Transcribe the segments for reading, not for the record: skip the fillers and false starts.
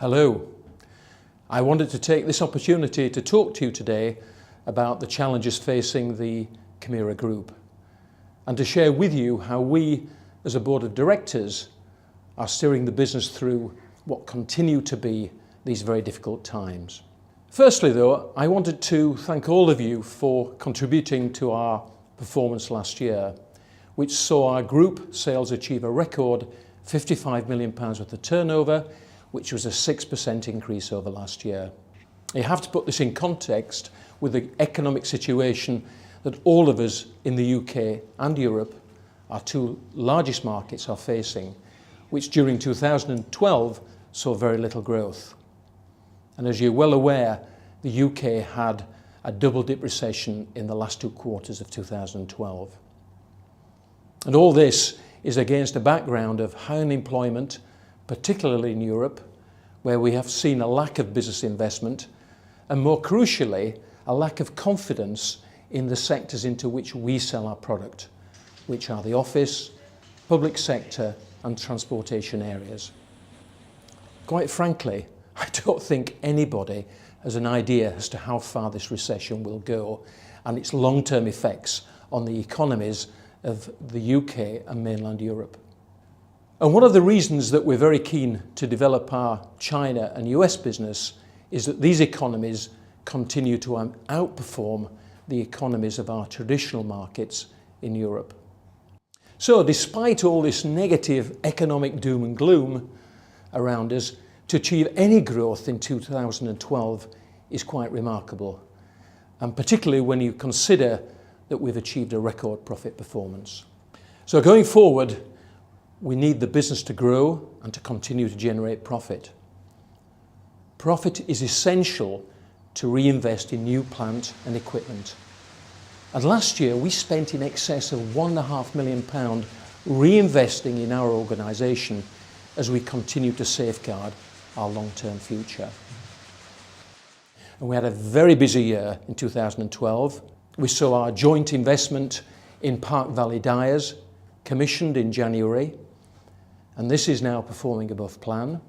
Hello. I wanted to take this opportunity to talk to you today about the challenges facing the Camira Group and to share with you how we as a board of directors are steering the business through what continue to be these very difficult times. Firstly though, I wanted to thank all of you for contributing to our performance last year, which saw our group sales achieve a record £55 million worth of turnover, which was a 6% increase over last year. You have to put this in context with the economic situation that all of us in the UK and Europe, our two largest markets, are facing, which during 2012 saw very little growth. And as you're well aware, the UK had a double-dip recession in the last 2 quarters of 2012. And all this is against a background of high unemployment, particularly in Europe, where we have seen a lack of business investment and, more crucially, a lack of confidence in the sectors into which we sell our product, which are the office, public sector and transportation areas. Quite frankly, I don't think anybody has an idea as to how far this recession will go and its long-term effects on the economies of the UK and mainland Europe. And one of the reasons that we're very keen to develop our China and US business is that these economies continue to outperform the economies of our traditional markets in Europe. So despite all this negative economic doom and gloom around us, to achieve any growth in 2012 is quite remarkable, and particularly when you consider that we've achieved a record profit performance. So going forward, we need the business to grow and to continue to generate profit. Profit is essential to reinvest in new plant and equipment. And last year we spent in excess of £1.5 million reinvesting in our organisation as we continue to safeguard our long-term future. And we had a very busy year in 2012. We saw our joint investment in Park Valley Dyers commissioned in January, and this is now performing above plan.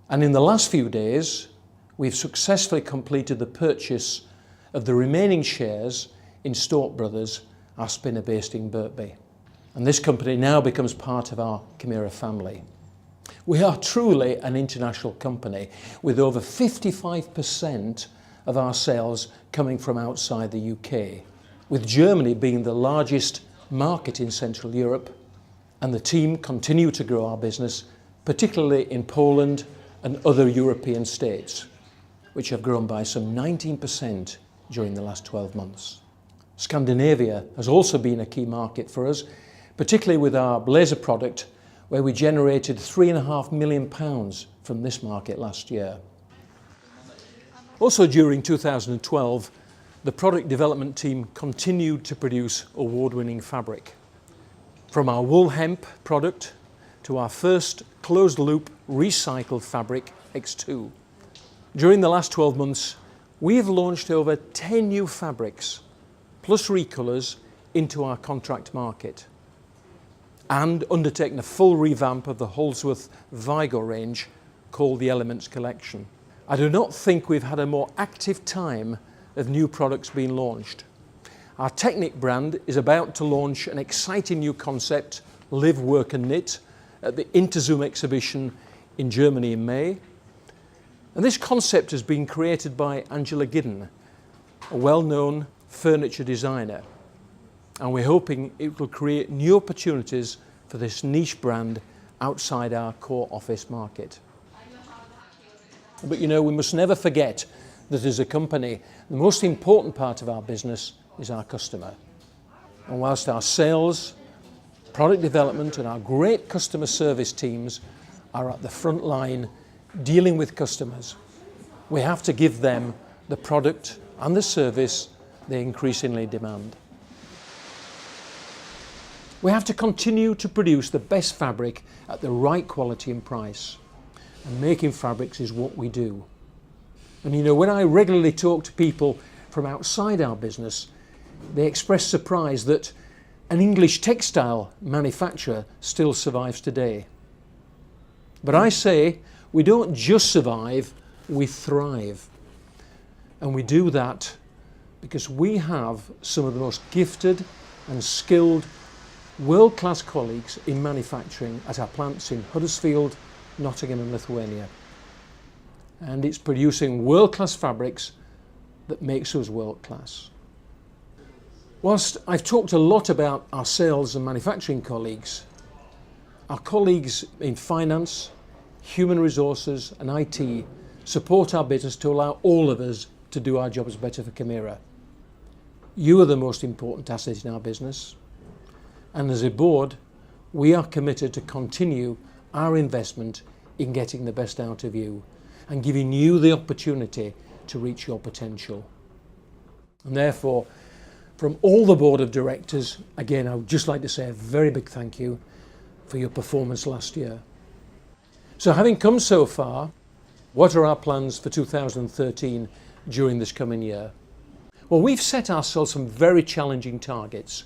And in the last few days, we've successfully completed the purchase of the remaining shares in Stoke Brothers, our spinner based in Birkby. And this company now becomes part of our Camira family. We are truly an international company with over 55% of our sales coming from outside the UK, with Germany being the largest market in Central Europe, and the team continue to grow our business, particularly in Poland and other European states, which have grown by some 19% during the last 12 months. Scandinavia has also been a key market for us, particularly with our blazer product, where we generated £3.5 million from this market last year. Also during 2012, the product development team continued to produce award-winning fabric. From our wool hemp product to our first closed-loop recycled fabric X2. During the last 12 months, we have launched over 10 new fabrics, plus recolours, into our contract market, and undertaken a full revamp of the Holsworth Vigo range called the Elements Collection. I do not think we've had a more active time of new products being launched. Our Technic brand is about to launch an exciting new concept, Live, Work and Knit, at the Interzoom exhibition in Germany in May. And this concept has been created by Angela Giddon, a well-known furniture designer. And we're hoping it will create new opportunities for this niche brand outside our core office market. But you know, we must never forget that as a company, the most important part of our business is our customer. And whilst our sales, product development and our great customer service teams are at the front line dealing with customers, we have to give them the product and the service they increasingly demand. We have to continue to produce the best fabric at the right quality and price. And making fabrics is what we do. And you know, when I regularly talk to people from outside our business, they express surprise that an English textile manufacturer still survives today. But I say we don't just survive, we thrive. And we do that because we have some of the most gifted and skilled world-class colleagues in manufacturing at our plants in Huddersfield, Nottingham and Lithuania. And it's producing world-class fabrics that makes us world-class. Whilst I've talked a lot about our sales and manufacturing colleagues, our colleagues in finance, human resources and IT support our business to allow all of us to do our jobs better for Camira. You are the most important asset in our business, and as a board we are committed to continue our investment in getting the best out of you and giving you the opportunity to reach your potential. And therefore, from all the board of directors, again I would just like to say a very big thank you for your performance last year. So having come so far, what are our plans for 2013 during this coming year? Well, we've set ourselves some very challenging targets.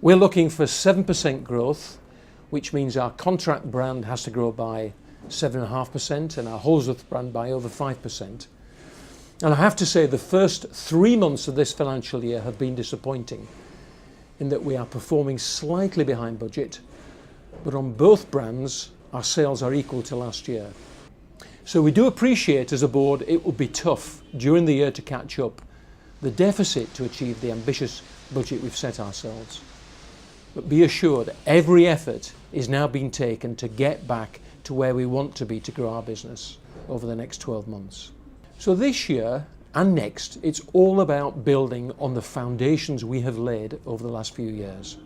We're looking for 7% growth, which means our contract brand has to grow by 7.5% and our Holsworth brand by over 5%. And I have to say the first 3 months of this financial year have been disappointing in that we are performing slightly behind budget, but on both brands our sales are equal to last year. So we do appreciate as a board it will be tough during the year to catch up the deficit to achieve the ambitious budget we've set ourselves. But be assured every effort is now being taken to get back to where we want to be to grow our business over the next 12 months. So this year and next, it's all about building on the foundations we have laid over the last few years.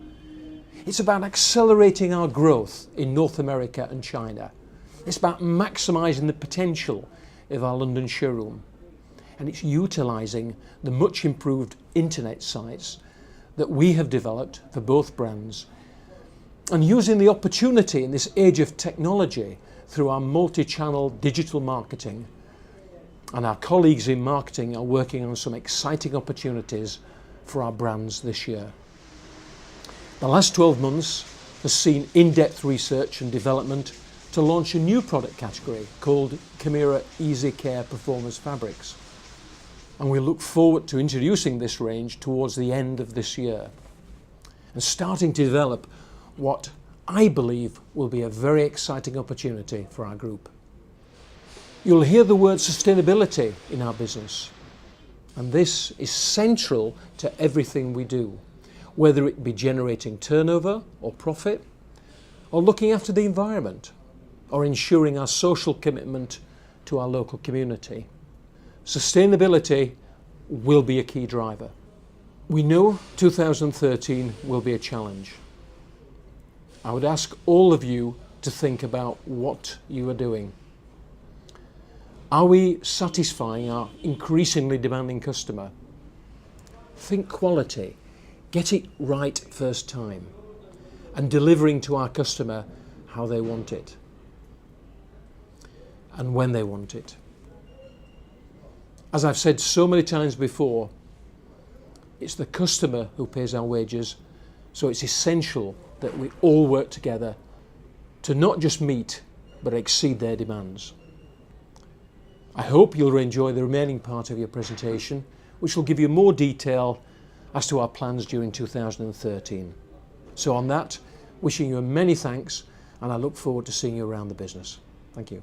It's about accelerating our growth in North America and China. It's about maximising the potential of our London showroom. And it's utilising the much improved internet sites that we have developed for both brands and using the opportunity in this age of technology through our multi-channel digital marketing. And our colleagues in marketing are working on some exciting opportunities for our brands this year. The last 12 months has seen in-depth research and development to launch a new product category called Camira Easy Care Performance Fabrics. And we look forward to introducing this range towards the end of this year and starting to develop what I believe will be a very exciting opportunity for our group. You'll hear the word sustainability in our business, and this is central to everything we do, whether it be generating turnover or profit, or looking after the environment, or ensuring our social commitment to our local community. Sustainability will be a key driver. We know 2013 will be a challenge. I would ask all of you to think about what you are doing. Are we satisfying our increasingly demanding customer? Think quality, get it right first time, and delivering to our customer how they want it and when they want it. As I've said so many times before, it's the customer who pays our wages, so it's essential that we all work together to not just meet but exceed their demands. I hope you'll enjoy the remaining part of your presentation, which will give you more detail as to our plans during 2013. So on that, wishing you many thanks, and I look forward to seeing you around the business. Thank you.